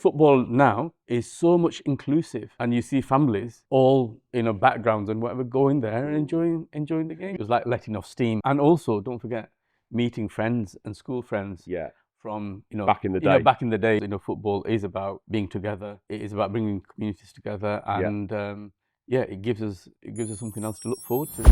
football now is so much inclusive, and you see families, all backgrounds and whatever, go in there and enjoying the game. It was like letting off steam, and also don't forget meeting friends and school friends. Yeah. From back in the day. Back in the day, football is about being together. It is about bringing communities together, and it gives us something else to look forward to.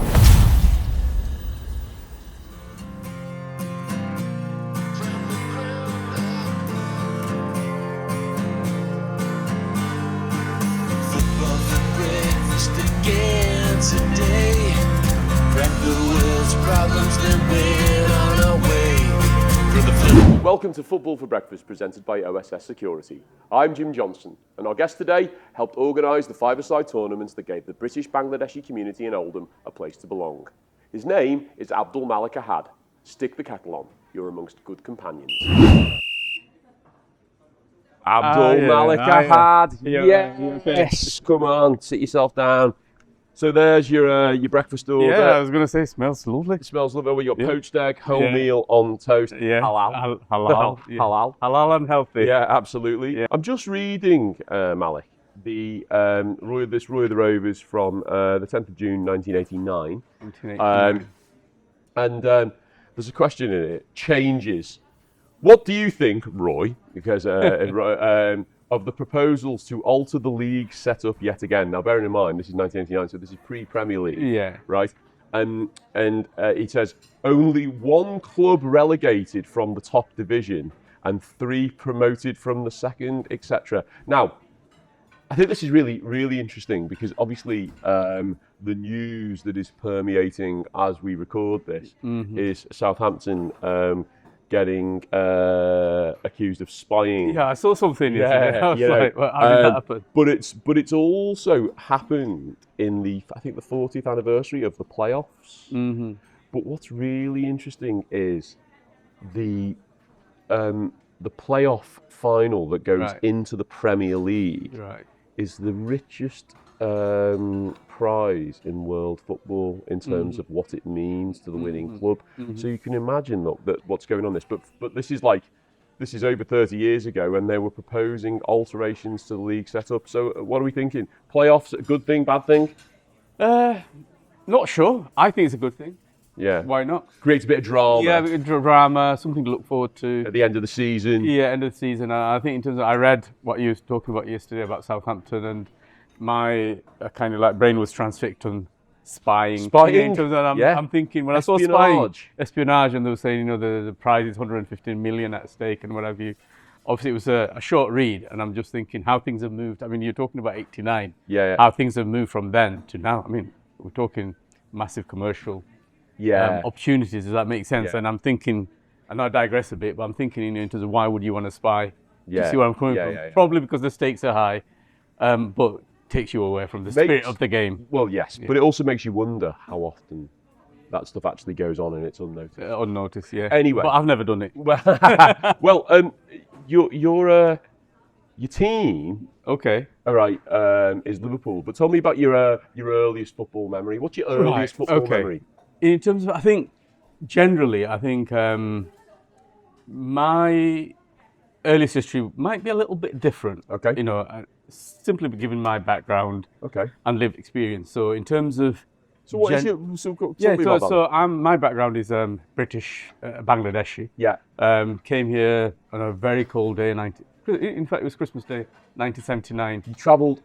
Today, crack the world's problems, then we're on our way. Welcome to Football for Breakfast, presented by OSS Security. I'm Jim Johnson, and our guest today helped organise the five-a-side tournaments that gave the British Bangladeshi community in Oldham a place to belong. His name is Abdul Malik Ahad. Stick the kettle on, you're amongst good companions. Abdul Malik Ahad, yes, come on, sit yourself down. So there's your breakfast order. Yeah, I was going to say, it smells lovely. It smells lovely. We got poached egg, wholemeal on toast. Yeah. Halal. Halal. Halal. Halal and healthy. Yeah, absolutely. Yeah. I'm just reading, Malik, the Roy of the Rovers from the 10th of June, 1989. And there's a question in it. Changes. What do you think, Roy? Because of the proposals to alter the league setup yet again. Now, bearing in mind, this is 1989, so this is pre-Premier League. Yeah. Right? And he says, only one club relegated from the top division and 3 promoted from the second, etc. Now, I think this is really, really interesting because obviously the news that is permeating as we record this is Southampton getting accused of spying. Yeah, I saw something yesterday. I was like, well, how did that happen? But it's also happened in the 40th anniversary of the playoffs. Mm-hmm. But what's really interesting is the playoff final that goes into the Premier League is the richest prize in world football in terms of what it means to the winning club. So you can imagine that what's going on this. But this is over 30 years ago, and they were proposing alterations to the league setup. So what are we thinking? Playoffs, a good thing, bad thing? Not sure. I think it's a good thing. Yeah. Why not? Creates a bit of drama. Yeah, a bit of drama, something to look forward to. At the end of the season. Yeah, end of the season. I think in terms of, I read what you were talking about yesterday about Southampton, and my kind of like brain was transfixed on spying. In terms of, I'm thinking, when I saw espionage, and they were saying, the prize is 115 million at stake and what have you. Obviously, it was a short read, and I'm just thinking how things have moved. I mean, you're talking about 89. Yeah. How things have moved from then to now. I mean, we're talking massive commercial opportunities. Does that make sense? Yeah. And I'm thinking, I know I digress a bit, but I'm thinking in terms of why would you want to spy? Yeah. You see where I'm coming from? Yeah. Probably because the stakes are high, but takes you away from the spirit of the game. Well, yes, but it also makes you wonder how often that stuff actually goes on and it's unnoticed. Unnoticed, yeah. Anyway, but I've never done it. Well, your team, okay, all right, is Liverpool. But tell me about your earliest football memory. What's your earliest football memory? In terms of, I think my earliest history might be a little bit different. Okay. Simply given my background and lived experience. So in terms of... So what is your... my background is British Bangladeshi. Yeah. Came here on a very cold day, in fact it was Christmas Day, 1979. You travelled...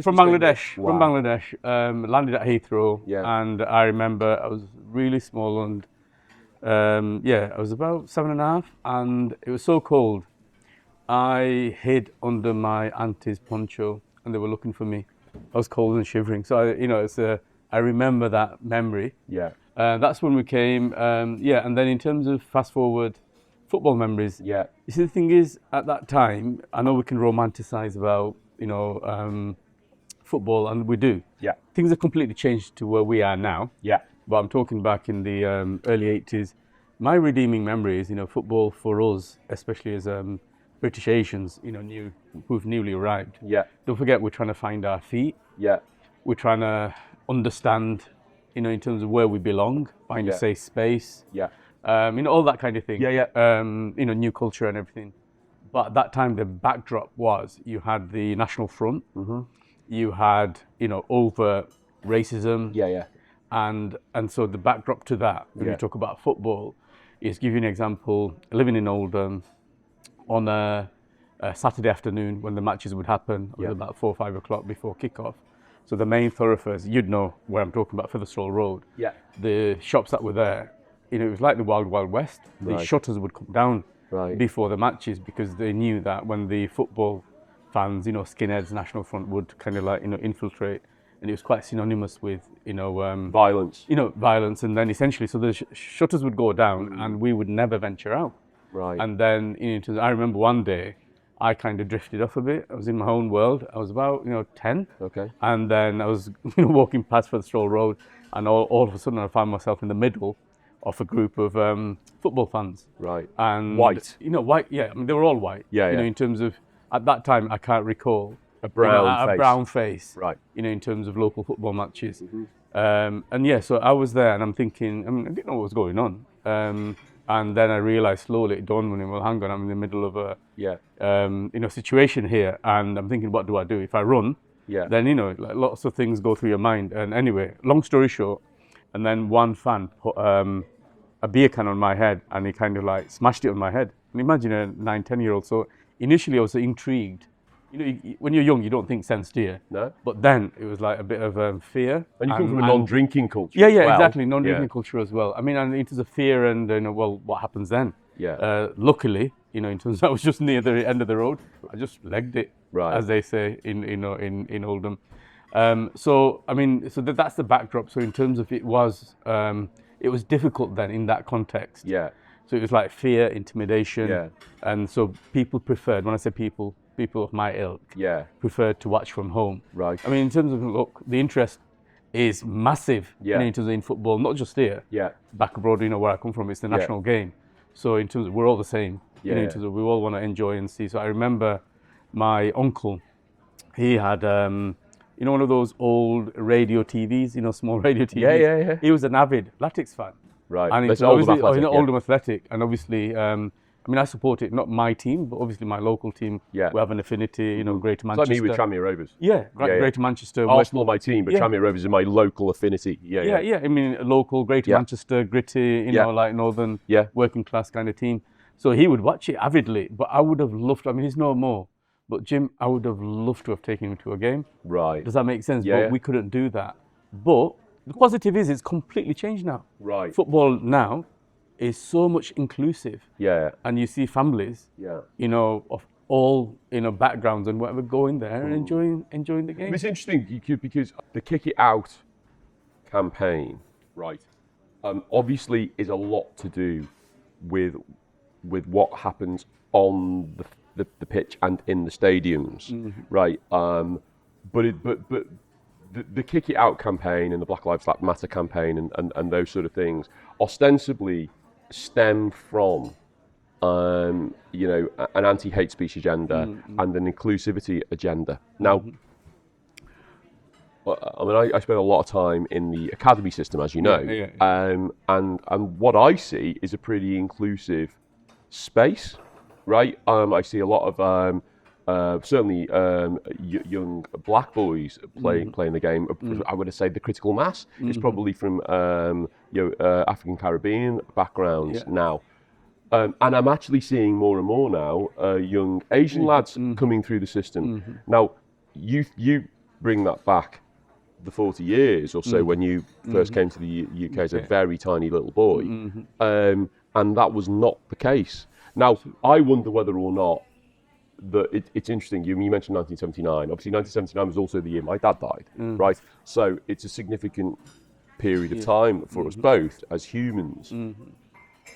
From Bangladesh, Wow. Landed at Heathrow, Yeah. and I remember I was really small, and I was about 7.5, and it was so cold. I hid under my auntie's poncho, and they were looking for me. I was cold and shivering, so I remember that memory. Yeah. That's when we came. And then in terms of fast forward, football memories. Yeah. You see, the thing is, at that time, I know we can romanticize about football, and we do. Yeah. Things have completely changed to where we are now. Yeah. But I'm talking back in the early 80s. My redeeming memory is, football for us, especially as British Asians, who've newly arrived. Yeah. Don't forget, we're trying to find our feet. Yeah. We're trying to understand, in terms of where we belong, find a safe space. Yeah. All that kind of thing. Yeah. New culture and everything. But at that time, the backdrop was you had the National Front, you had, over racism. Yeah. And so the backdrop to that, when you talk about football, is give you an example, living in Oldham on a Saturday afternoon when the matches would happen, it was about 4 or 5 o'clock before kickoff. So the main thoroughfares, you'd know where I'm talking about, Featherstall Road. Yeah. The shops that were there, it was like the Wild Wild West. The shutters would come down before the matches because they knew that when the football fans, skinheads, National Front would kind of infiltrate. And it was quite synonymous with, violence. Violence. And then essentially, so the shutters would go down and we would never venture out. Right. And then, I remember one day, I kind of drifted off a bit. I was in my own world. I was about, 10. Okay. And then I was, walking past Featherstall Road, and all of a sudden I found myself in the middle of a group of football fans. Right. And white. White. Yeah. I mean, they were all white. Yeah. In terms of at that time, I can't recall a brown face. Right. In terms of local football matches. So I was there, and I'm thinking, I didn't know what was going on. And then I realized slowly, it dawned on me, well, hang on, I'm in the middle of a situation here, and I'm thinking, what do I do? If I run, then, lots of things go through your mind. And anyway, long story short, and then one fan put a beer can on my head, and he kind of smashed it on my head. And imagine a 9, 10-year-old. So initially I was intrigued. When you're young, you don't think sense, do you? No. But then it was like a bit of fear. And you come from a non-drinking culture. Yeah, as well. Exactly, non-drinking culture as well. And in terms of fear and what happens then? Yeah. Luckily, in terms of I was just near the end of the road. I just legged it, as they say in Oldham. So that's the backdrop. So in terms of it was difficult then in that context. Yeah. So it was like fear, intimidation. Yeah. And so people preferred. When I say people of my ilk preferred to watch from home. Right. In terms of, look, the interest is massive in terms of in football, not just here. Yeah. Back abroad, where I come from, it's the national game. So in terms of, we're all the same. Yeah. In terms of, we all want to enjoy and see. So I remember my uncle, he had, one of those old radio TVs, small radio TVs. Yeah. He was an avid Latics fan. Right. And it's Oldham Athletic. Oldham Athletic. And obviously, I support it, not my team, but obviously my local team. Yeah. We have an affinity, Greater Manchester. It's like me with Tranmere Rovers. Greater Manchester. Arsenal, my team, but Tranmere Rovers are my local affinity. Yeah. Local, Greater Manchester, gritty, northern, working class kind of team. So he would watch it avidly, but I would have loved, he's no more, but Jim, I would have loved to have taken him to a game. Right. Does that make sense? Yeah. But we couldn't do that. But the positive is it's completely changed now. Right. Football now is so much inclusive. Yeah. And you see families, of all, backgrounds and whatever going there and enjoying the game. It's interesting because the Kick It Out campaign, right, obviously is a lot to do with what happens on the pitch and in the stadiums, right? But the Kick It Out campaign and the Black Lives Matter campaign and those sort of things ostensibly stem from an anti-hate speech agenda and an inclusivity agenda. Now, I spend a lot of time in the academy system, as you know, and what I see is a pretty inclusive space, right? I see a lot of certainly young black boys playing the game. I would say the critical mass is probably from African Caribbean backgrounds now. And I'm actually seeing more and more now young Asian lads coming through the system. Now, you bring that back the 40 years or so when you first came to the UK as a very tiny little boy, and that was not the case. Now, I wonder whether or not it's interesting. You mentioned 1979. Obviously, 1979 was also the year my dad died, right? So it's a significant period of time for us both as humans.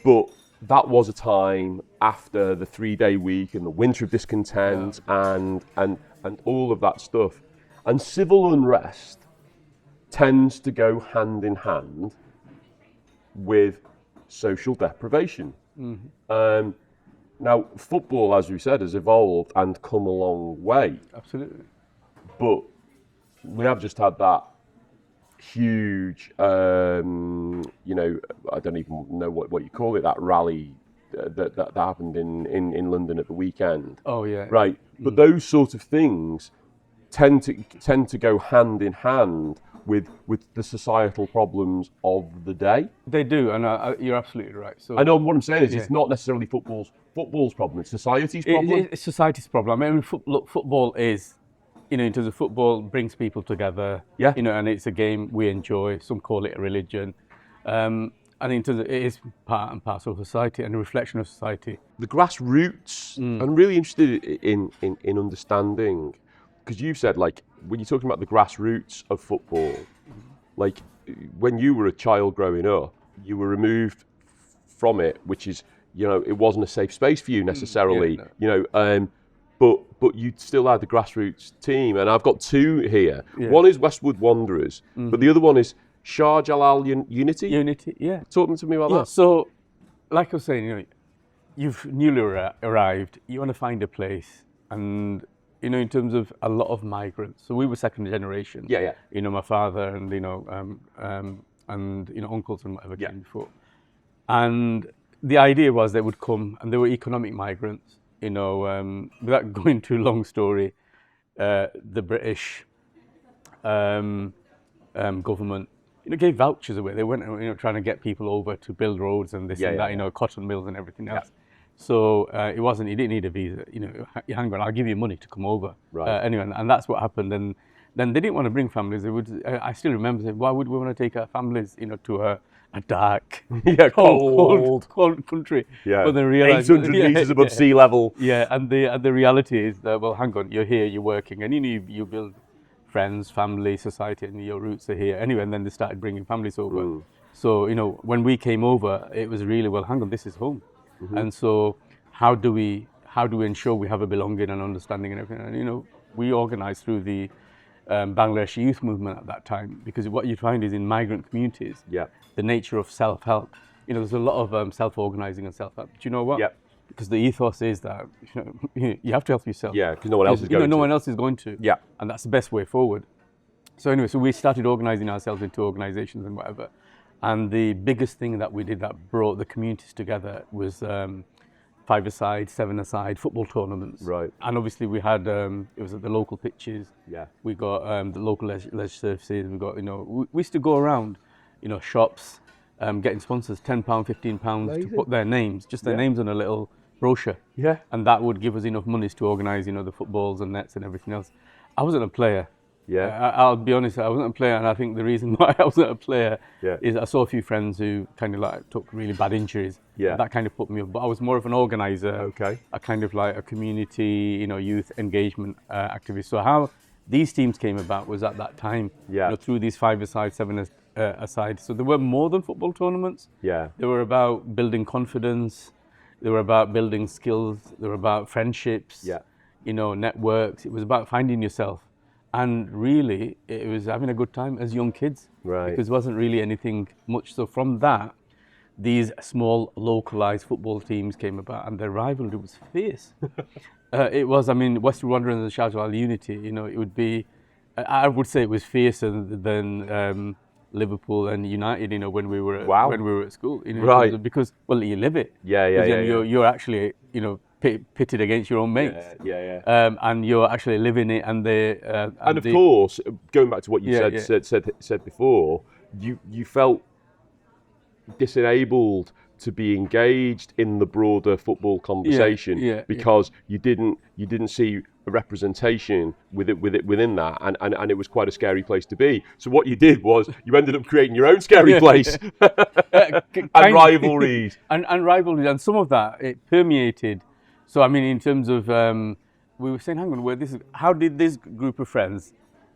But that was a time after the 3-day week and the winter of discontent and all of that stuff. And civil unrest tends to go hand in hand with social deprivation. Now, football, as we said, has evolved and come a long way. Absolutely. But we have just had that huge, I don't even know what you call it, that rally that happened in London at the weekend. Oh yeah. Right, but those sort of things tend to go hand in hand with the societal problems of the day. They do, and you're absolutely right. So I know what I'm saying is it's not necessarily football's problem; it's society's problem. It's society's problem. I mean, look, football is, in terms of football, brings people together. Yeah. And it's a game we enjoy. Some call it a religion. And in terms of, it is part and parcel of society and a reflection of society. The grassroots. I'm really interested in understanding, because you've said, like, when you're talking about the grassroots of football, like when you were a child growing up, you were removed from it, which is, it wasn't a safe space for you necessarily, but you still had the grassroots team, and I've got two here. Yeah. One is Westwood Wanderers, but the other one is Shah Jalal Unity. Unity, yeah. Talk to me about that. So, like I was saying, you've newly arrived, you want to find a place, and in terms of a lot of migrants. So we were second generation. Yeah. My father and uncles and whatever came before, and the idea was they would come, and they were economic migrants. Without going too long story, the British government, gave vouchers away. They went, trying to get people over to build roads and this and that, cotton mills and everything else. Yeah. So it wasn't. You didn't need a visa. Hang on, I'll give you money to come over. Right. Anyway, and that's what happened. And then they didn't want to bring families. They would. I still remember saying, why would we want to take our families, to a dark, cold country? Yeah. But then realized 800 meters above sea level. Yeah, and the reality is that, well, hang on, you're here, you're working, and you build friends, family, society, and your roots are here. Anyway, and then they started bringing families over. So when we came over, it was really, well, hang on, this is home. And so how do we ensure we have a belonging and understanding and everything? And we organised through the Bangladeshi youth movement at that time, because what you find is in migrant communities, the nature of self-help, there's a lot of self-organising and self-help. But you know what? Yeah. Because the ethos is that you have to help yourself. Yeah, because no one else is going to. No one else is going to. Yeah. And that's the best way forward. So anyway, we started organising ourselves into organisations and whatever. And the biggest thing that we did that brought the communities together was 5-a-side, 7-a-side football tournaments. Right. And obviously we had, it was at the local pitches. Yeah. We got the local leisure services. We got, we used to go around, shops, getting sponsors, £10, £15 to put their names, just their names on a little brochure. Yeah. And that would give us enough monies to organise, the footballs and nets and everything else. I wasn't a player. Yeah. I'll be honest, I wasn't a player, and I think the reason why I wasn't a player is I saw a few friends who kind of like took really bad injuries. Yeah. That kind of put me up. But I was more of an organizer. Okay. A kind of like a community, youth engagement activist. So how these teams came about was at that time, through these 5-a-side, 7-a-side. So there were more than football tournaments. Yeah. They were about building confidence. They were about building skills. They were about friendships. Yeah. Networks. It was about finding yourself. And really, it was having a good time as young kids. Right. Because there wasn't really anything much. So from that, these small localized football teams came about, and their rivalry was fierce. It was, Westwood Wanderers and the Shah Jalal Unity, it would be, I would say it was fiercer than Liverpool and United, when we were at school. Right. Because, well, you live it. Yeah. You're actually, pitted against your own mates. Yeah. And you're actually living it, and they. And of course, going back to what you said before, you felt disenabled to be engaged in the broader football conversation because you didn't see a representation within that, and it was quite a scary place to be. So what you did was you ended up creating your own scary place and rivalries and rivalries, and some of that it permeated. So in terms of we were saying, hang on, how did this group of friends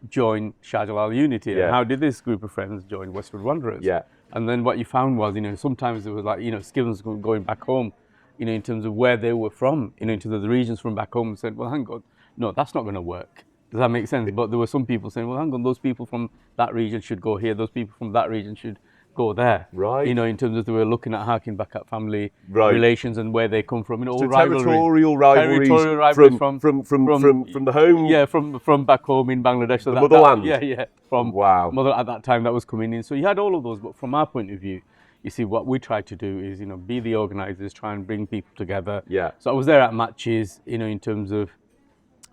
join Shah Jalal Unity? Yeah. And how did this group of friends join Westwood Wanderers? Yeah. And then what you found was, sometimes there was like, schisms going back home, in terms of where they were from, into the regions from back home, and said, well, hang on, no, that's not going to work. Does that make sense? But there were some people saying, well, hang on, those people from that region should go here, those people from that region should go there. Right. In terms of they were looking at harking back at family relations and where they come from. So territorial rivalries from the home. Yeah, from back home in Bangladesh. So the motherland. From mother at that time that was coming in. So you had all of those, but from our point of view, you see, what we try to do is, be the organisers, try and bring people together. Yeah. So I was there at matches, in terms of,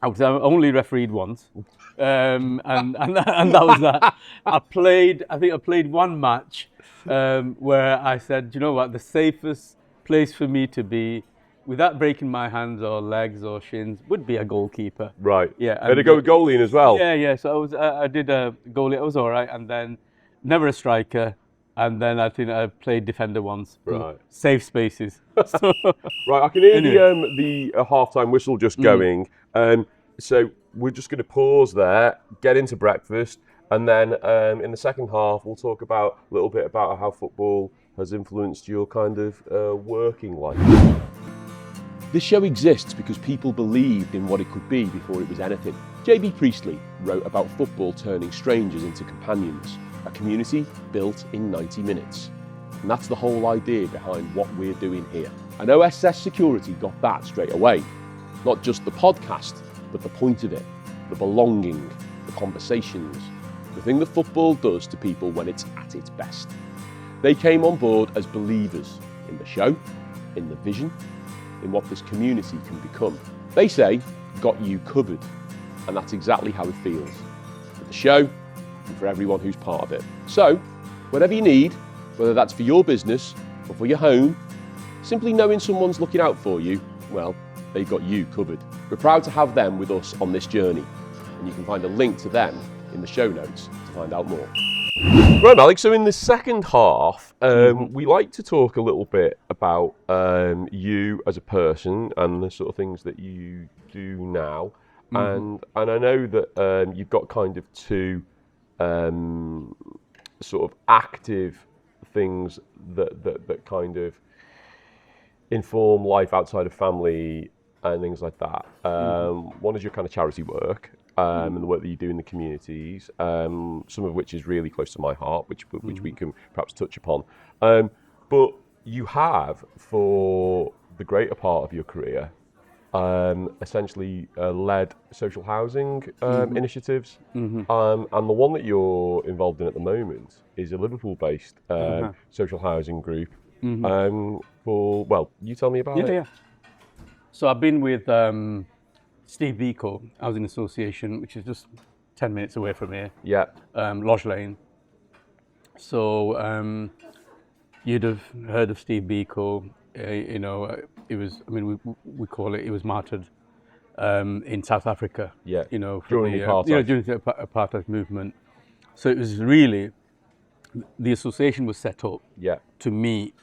I only refereed once, and that was that. I think I played one match where I said, you know what, the safest place for me to be, without breaking my hands or legs or shins, would be a goalkeeper. Right. Yeah. And to go with goalie in as well. Yeah. So I did a goalie. I was all right, and then never a striker. And then I think I played defender once. Right. Safe spaces. Right, I can hear the half-time whistle just going. So we're just going to pause there, get into breakfast, and then in the second half we'll talk a little bit about how football has influenced your kind of working life. This show exists because people believed in what it could be before it was anything. J.B. Priestley wrote about football turning strangers into companions. A community built in 90 minutes. And that's the whole idea behind what we're doing here. And OSS Security got that straight away. Not just the podcast, but the point of it, the belonging, the conversations, the thing that football does to people when it's at its best. They came on board as believers in the show, in the vision, in what this community can become. They say, got you covered. And that's exactly how it feels. For the show, and for everyone who's part of it. So, whatever you need, whether that's for your business or for your home, simply knowing someone's looking out for you, well, they've got you covered. We're proud to have them with us on this journey, and you can find a link to them in the show notes to find out more. Right, Malik, so in the second half, we like to talk a little bit about you as a person and the sort of things that you do now. And I know that you've got kind of two sort of active things that kind of inform life outside of family and things like that. One is your kind of charity work and the work that you do in the communities, some of which is really close to my heart, which we can perhaps touch upon. But you have, for the greater part of your career, essentially led social housing initiatives, and the one that you're involved in at the moment is a Liverpool-based social housing group. Well, you tell me about it. Yeah. So I've been with Steve Biko Housing Association, which is just 10 minutes away from here. Yeah. Lodge Lane. So you'd have heard of Steve Biko. It was, we call it, he was martyred in South Africa. Yeah. During the apartheid movement. So it was really, the association was set up to meet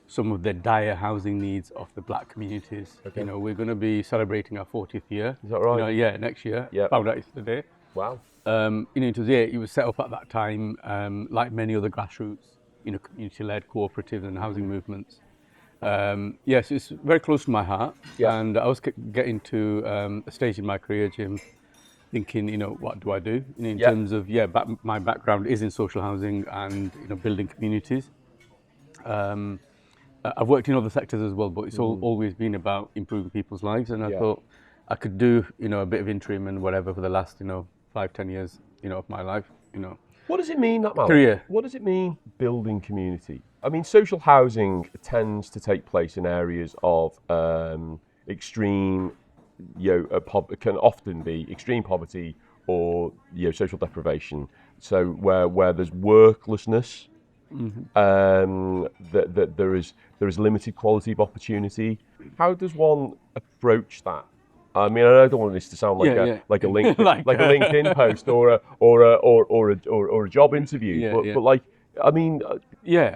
some of the dire housing needs of the black communities. Okay. We're going to be celebrating our 40th year. Is that right? Next year. Yeah. Found out yesterday. Wow. It was set up at that time, like many other grassroots, community-led cooperatives and housing movements. Yes, it's very close to my heart. Yeah. And I was getting to a stage in my career, Jim, thinking, what do I do? In terms of, my background is in social housing and, building communities. I've worked in other sectors as well, but it's always been about improving people's lives. And I thought I could do, a bit of interim and whatever for the last, 5-10 years, of my life, What does it mean, that career? What does it mean, building community? I mean, social housing tends to take place in areas of extreme, can often be extreme poverty or social deprivation. So where there's worklessness, that there is limited quality of opportunity. How does one approach that? I mean, I don't want this to sound like a LinkedIn post or a job interview, but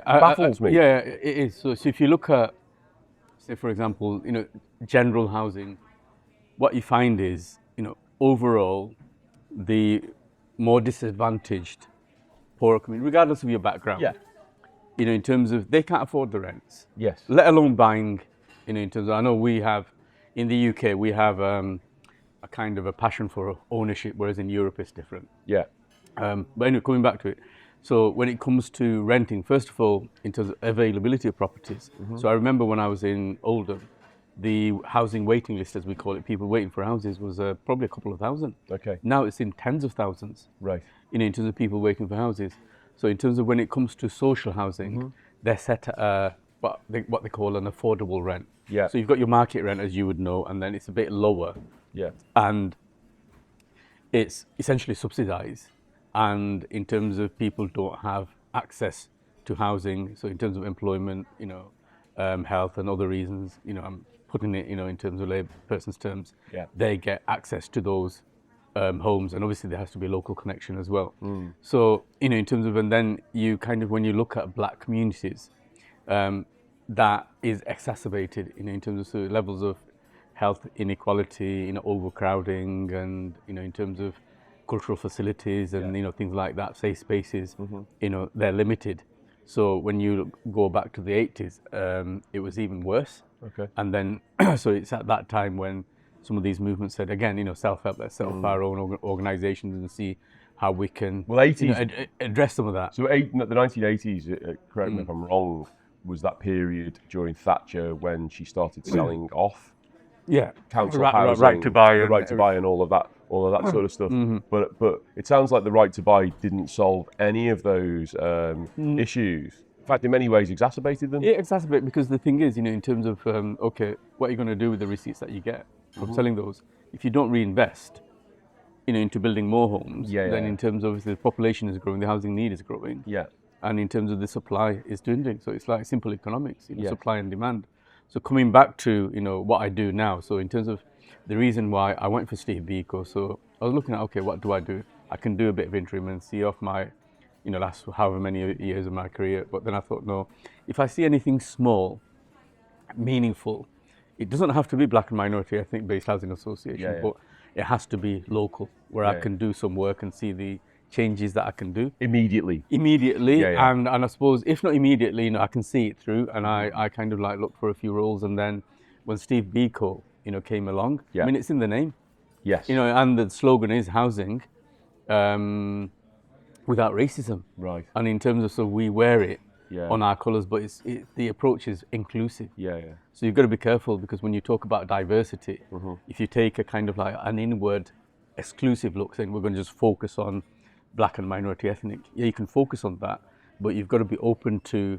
baffles me. Yeah, it is. So if you look at, say, for example, general housing, what you find is, overall, the more disadvantaged, poorer community, regardless of your background, in terms of they can't afford the rents. Yes. Let alone buying, in terms of, I know we have, in the UK, we have a kind of a passion for ownership, whereas in Europe it's different. Yeah. But anyway, coming back to it. So when it comes to renting, first of all, in terms of availability of properties. So I remember when I was in Oldham, the housing waiting list, as we call it, people waiting for houses, was probably a couple of thousand. Okay. Now it's in tens of thousands. Right. In terms of people waiting for houses. So in terms of when it comes to social housing, they're set at what they call an affordable rent. Yeah. So you've got your market rent, as you would know, and then it's a bit lower. Yeah. And it's essentially subsidized. And in terms of people don't have access to housing, so in terms of employment, health and other reasons, I'm putting it, in terms of lay person's terms, they get access to those homes, and obviously there has to be a local connection as well. So, in terms of, and then you kind of, when you look at black communities, that is exacerbated, in terms of sort of levels of health inequality, overcrowding, and in terms of cultural facilities and things like that, safe spaces, they're limited. So when you go back to the 80s, it was even worse. Okay. And then, so it's at that time when some of these movements said, again, self-help, let's set up our own organizations and see how we can address some of that. So the 1980s, correct me if I'm wrong, was that period during Thatcher when she started selling off council housing, right to buy, the right to buy, and all of that sort of stuff. But it sounds like the right to buy didn't solve any of those issues. In fact, in many ways, exacerbated them. It exacerbated, because the thing is, in terms of what are you going to do with the receipts that you get from selling those? If you don't reinvest, into building more homes, then in terms of the population is growing, the housing need is growing. Yeah. And in terms of the supply is dwindling. So it's like simple economics, supply and demand. So coming back to, what I do now. So in terms of the reason why I went for Steve Biko, so I was looking at, what do I do? I can do a bit of interim and see off my, last however many years of my career. But then I thought, no, if I see anything small, meaningful, it doesn't have to be black and minority ethnic based housing association, but it has to be local, where I can do some work and see the changes that I can do immediately, and I suppose if not immediately, I can see it through, and I kind of like looked for a few roles, and then when Steve Biko came along, I mean, it's in the name, and the slogan is housing without racism, right? And in terms of, so we wear it on our colours, but the approach is inclusive. So you've got to be careful, because when you talk about diversity, if you take a kind of like an inward exclusive look, saying we're going to just focus on black and minority ethnic, you can focus on that, but you've got to be open to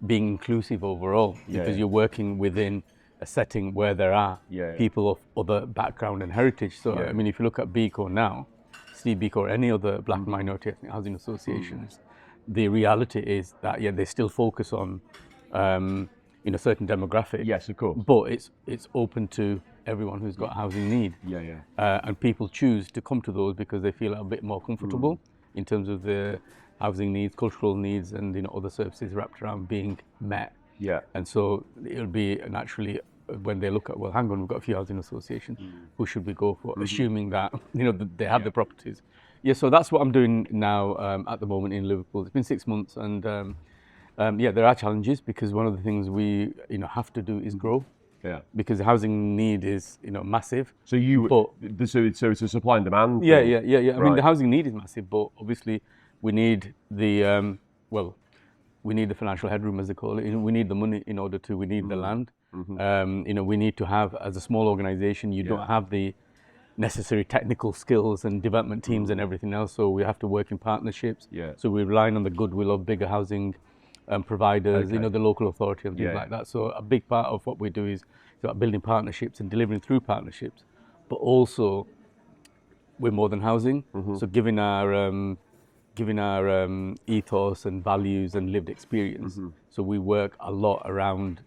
being inclusive overall, because you're working within a setting where there are people of other background and heritage. So I mean, if you look at Biko now, Steve Biko, or any other black and minority ethnic housing associations, the reality is that they still focus on certain demographic. Yes, of course. But it's open to everyone who's got a housing need. And people choose to come to those because they feel a bit more comfortable in terms of the housing needs, cultural needs, and other services wrapped around being met. And so it'll be naturally, when they look at, well, hang on, we've got a few housing associations, who should we go for? Assuming that they have the properties. So that's what I'm doing now at the moment in Liverpool. It's been 6 months, and there are challenges, because one of the things we have to do is grow. Because the housing need is massive. So so it's a supply and demand thing. I mean, the housing need is massive, but obviously we need the we need the financial headroom, as they call it. We need the money in order to. We need the land. We need to have, as a small organisation, you don't have the necessary technical skills and development teams and everything else. So we have to work in partnerships. So we're relying on the goodwill of bigger housing providers, the local authority and things like that. So a big part of what we do is about building partnerships and delivering through partnerships, but also we're more than housing. So giving our ethos and values and lived experience. So we work a lot around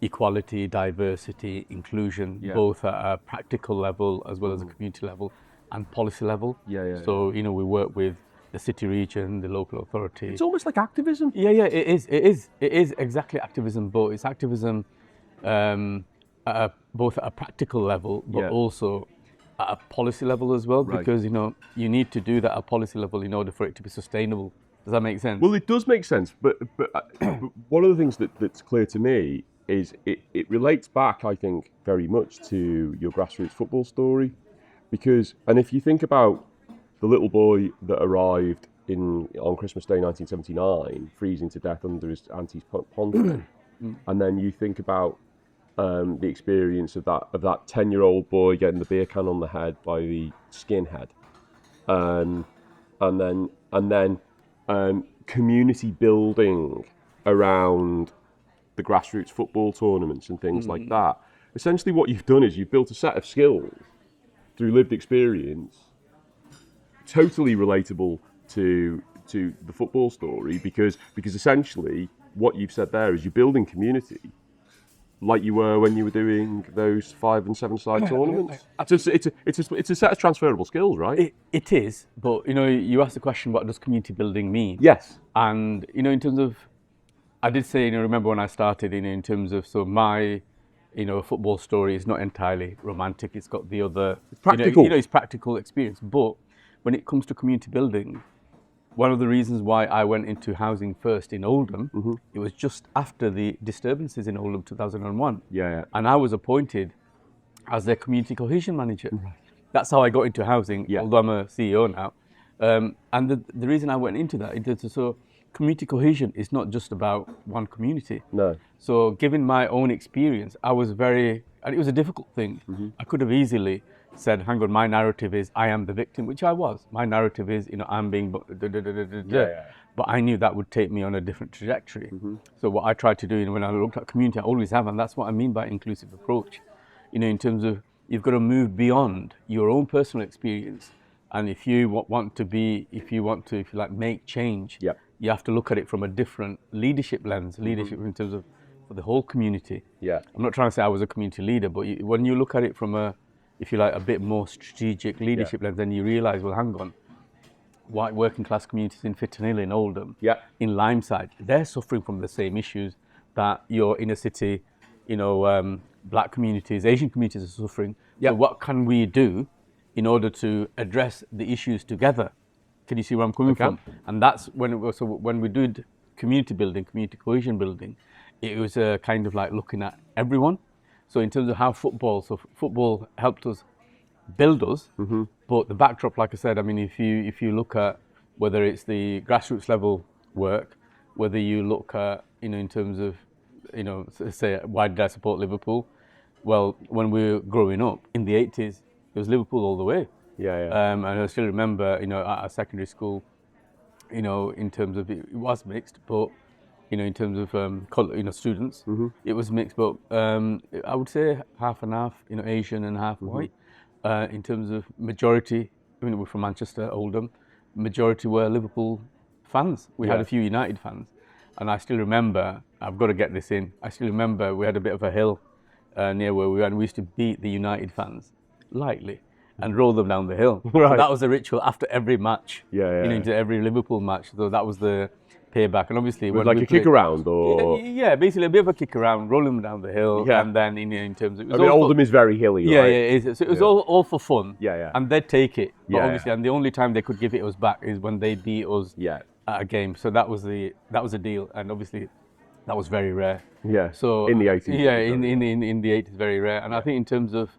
equality, diversity, inclusion, both at a practical level as well as a community level and policy level. So we work with the city region, the local authority. It's almost like activism. It is exactly activism, but it's activism both at a practical level, but also at a policy level as well, because you need to do that at a policy level in order for it to be sustainable. Does that make sense? Well, it does make sense, but one of the things that's clear to me is it relates back, I think, very much to your grassroots football story, and if you think about the little boy that arrived on Christmas Day 1979, freezing to death under his auntie's poncho, and then you think about the experience of that 10-year-old boy getting the beer can on the head by the skinhead, and then community building around the grassroots football tournaments and things like that. Essentially what you've done is you've built a set of skills through lived experience, totally relatable to the football story, because essentially what you've said there is you're building community like you were when you were doing those 5 and 7 side tournaments. It's a set of transferable skills, right? It is, but you asked the question, what does community building mean? Yes. And in terms of, I did say, remember when I started, in terms of, so my, football story is not entirely romantic. It's got the other, practical. It's practical experience. But when it comes to community building, one of the reasons why I went into housing first in Oldham, it was just after the disturbances in Oldham 2001. Yeah. And I was appointed as their community cohesion manager. Right. That's how I got into housing, although I'm a CEO now. And the reason I went into that is so community cohesion is not just about one community. No. So given my own experience, and it was a difficult thing. I could have easily said, hang on, my narrative is I am the victim, which I was. My narrative is, I'm being, but I knew that would take me on a different trajectory. So what I tried to do, when I looked at community, I always have, and that's what I mean by inclusive approach. In terms of, you've got to move beyond your own personal experience. And if you want to, if you like, make change, you have to look at it from a different leadership lens, in terms of for the whole community. Yeah. I'm not trying to say I was a community leader, but when you look at it from a, if you like, a bit more strategic leadership lens, then you realise, well, hang on, white working class communities in Fitton Hill, in Oldham, in Limeside, they're suffering from the same issues that your inner city, black communities, Asian communities are suffering. So what can we do in order to address the issues together? Can you see where I'm coming from? And that's when we did community building, community cohesion building, it was kind of like looking at everyone. So in terms of how football helped us build us, but the backdrop, like I said, I mean, if you look at whether it's the grassroots level work, whether you look at, in terms of, say, why did I support Liverpool? Well, when we were growing up in the 80s, it was Liverpool all the way. And I still remember, at our secondary school, in terms of, it was mixed, but in terms of students, it was mixed, but I would say half and half, Asian and half white. In terms of majority, we're from Manchester, Oldham, majority were Liverpool fans. We had a few United fans, and I still remember, I've got to get this in, I still remember we had a bit of a hill near where we were, and we used to beat the United fans lightly and roll them down the hill. Right. So that was the ritual after every match, into every Liverpool match. So that was the payback. And obviously, was like a kick around, or basically a bit of a kick around, rolling them down the hill, and then in terms of, Oldham is very hilly, right? So it was all for fun, yeah, and they'd take it, but obviously, and the only time they could give it us back is when they beat us at a game. So that was the deal, and obviously that was very rare. So in the 80s, in the 80s, very rare. And I think in terms of,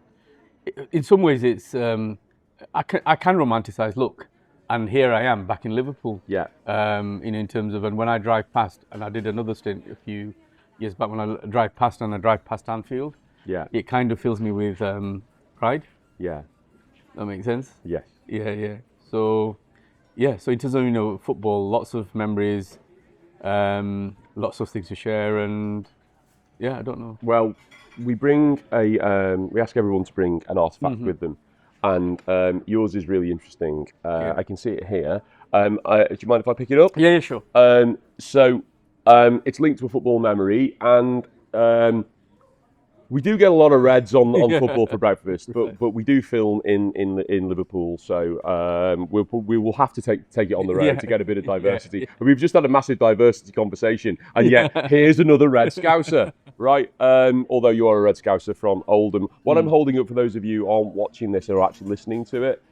in some ways, it's I can romanticize. Look, and here I am back in Liverpool. In terms of, and when I drive past, and I did another stint a few years back when I drive past Anfield. It kind of fills me with pride. That makes sense. Yes. So in terms of football, lots of memories, lots of things to share, and I don't know. Well, we bring we ask everyone to bring an artifact with them, and yours is really interesting. I can see it here. Do you mind if I pick it up? Yeah, sure. So it's linked to a football memory, and we do get a lot of Reds on football for breakfast, but we do film in Liverpool, so we will have to take it on the road to get a bit of diversity. We've just had a massive diversity conversation, and yet here's another Red Scouser, right? Although you are a Red Scouser from Oldham. What I'm holding up for those of you who aren't watching this or actually listening to it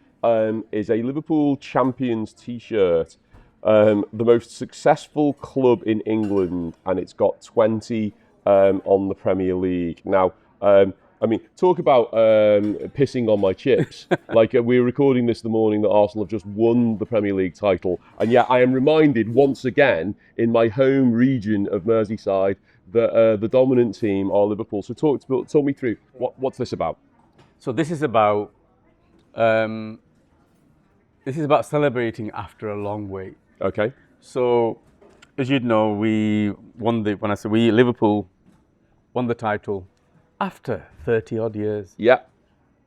is a Liverpool Champions T-shirt. The most successful club in England, and it's got 20 on the Premier League. Now, I mean, talk about pissing on my chips. Like, we're recording this the morning that Arsenal have just won the Premier League title, and yet I am reminded once again in my home region of Merseyside that the dominant team are Liverpool. So talk me through, what's this about? So this is about celebrating after a long wait. Okay. So, as you'd know, we won Liverpool won the title after 30 odd years. Yeah.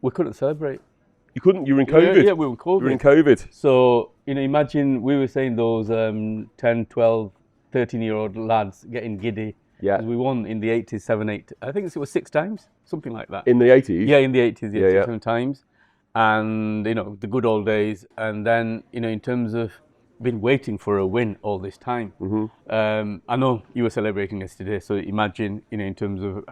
We couldn't celebrate. You couldn't? You were in COVID? Yeah, we were in COVID. You were in COVID. So, imagine we were saying those 10, 12, 13-year-old lads getting giddy. Yeah. We won in the 80s, 7, 8, I think it was 6 times, something like that. In the 80s? Yeah, in the 80s, Yeah. 7 times. And, the good old days. And then, in terms of been waiting for a win all this time. I know you were celebrating yesterday, so imagine, in terms of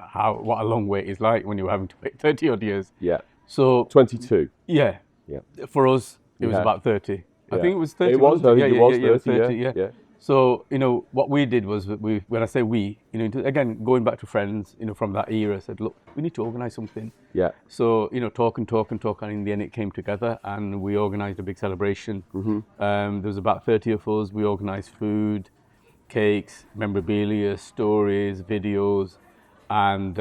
what a long wait is like when you were having to wait 30 odd years. Yeah. So 22. Yeah. Yeah. For us, it was about 30. I think it was 30. It was. I think it was 30. Yeah. So what we did was when I say we, again going back to friends, from that era, said, look, we need to organise something. Yeah. So talk, and in the end it came together, and we organised a big celebration. There was about 30 of us. We organised food, cakes, memorabilia, stories, videos, and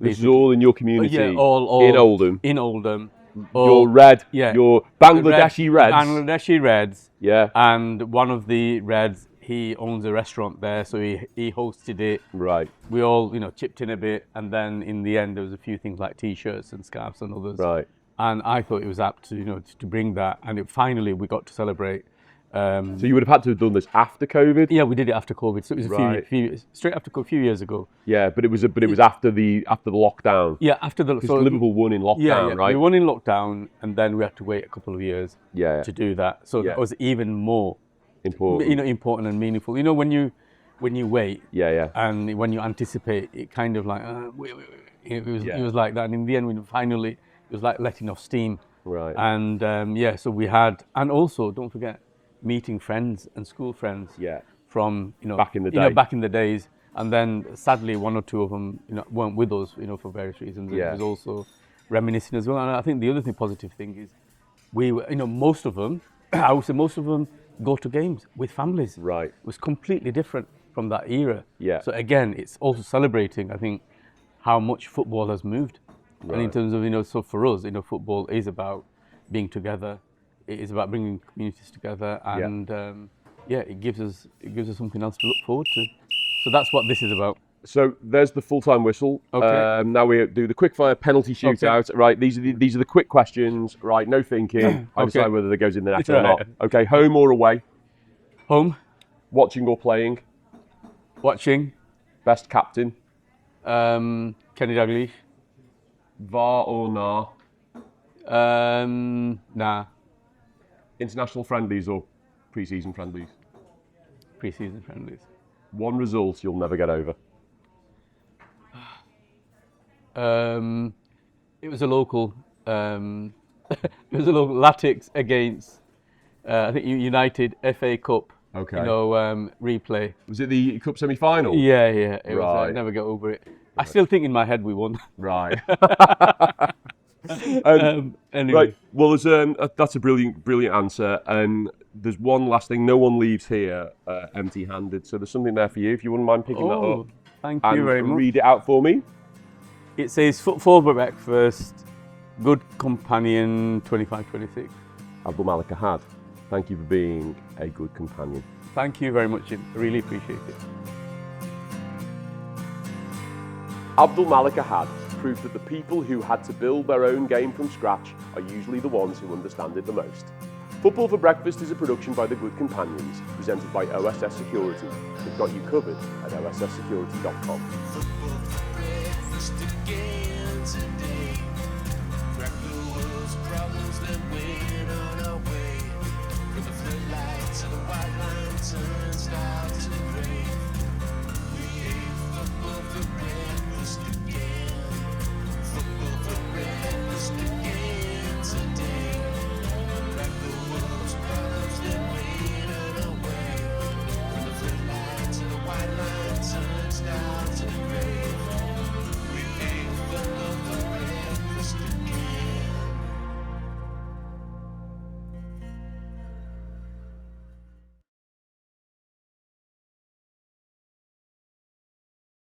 this is all in your community. Yeah, all in Oldham. In Oldham. Your your Bangladeshi Reds. Bangladeshi Reds. Yeah. And one of the Reds, he owns a restaurant there, so he hosted it. Right. We all, chipped in a bit, and then in the end there was a few things like T-shirts and scarves and others. Right. And I thought it was apt to, to bring that, and finally we got to celebrate. So you would have had to have done this after COVID? Yeah, we did it after COVID, so it was straight after a few years ago. Yeah, but it was after the lockdown. Yeah, after the because Liverpool won in lockdown, right? We won in lockdown, and then we had to wait a couple of years to do that. So that was even more important, important and meaningful. When you wait, and when you anticipate, it kind of like it was like that. And in the end, when finally, it was like letting off steam. Right. And so we had, and also don't forget, meeting friends and school friends. Yeah. From back in the day. Back in the days. And then sadly, one or two of them, weren't with us, for various reasons. Yeah. It was also reminiscing as well. And I think the other positive thing is, we were, most of them, I would say most of them go to games with families. Right. It was completely different from that era. Yeah. So again, it's also celebrating, I think, how much football has moved. Right. And in terms of, so for us, football is about being together. It is about bringing communities together, and it gives us something else to look forward to. So that's what this is about. So there's the full-time whistle. Okay. Now we do the quickfire penalty shootout. Okay. Right. These are the quick questions. Right. No thinking. I decide whether that goes in the net or not. Okay. Home or away? Home. Watching or playing? Watching. Best captain? Kenny Dalglish. VAR or nah? Nah. International friendlies or pre-season friendlies? Pre-season friendlies. One result you'll never get over? It was a local. It was a local Latics against, I think United FA Cup. Okay. Replay. Was it the cup semi-final? Yeah. It was. I never get over it. I still think in my head we won. Right. Anyway. Right. Well, that's a brilliant answer. And there's one last thing. No one leaves here empty-handed. So there's something there for you if you wouldn't mind picking that up. Thank you very much. Read it out for me. It says football for breakfast, good companion 25-26. Abdul Malik Ahad, thank you for being a good companion. Thank you very much, Jim. I really appreciate it. Abdul Malik Ahad proved that the people who had to build their own game from scratch are usually the ones who understand it the most. Football for Breakfast is a production by The Good Companions, presented by OSS Security. They've got you covered at osssecurity.com. Football for breakfast again today. Crack the world's problems that weigh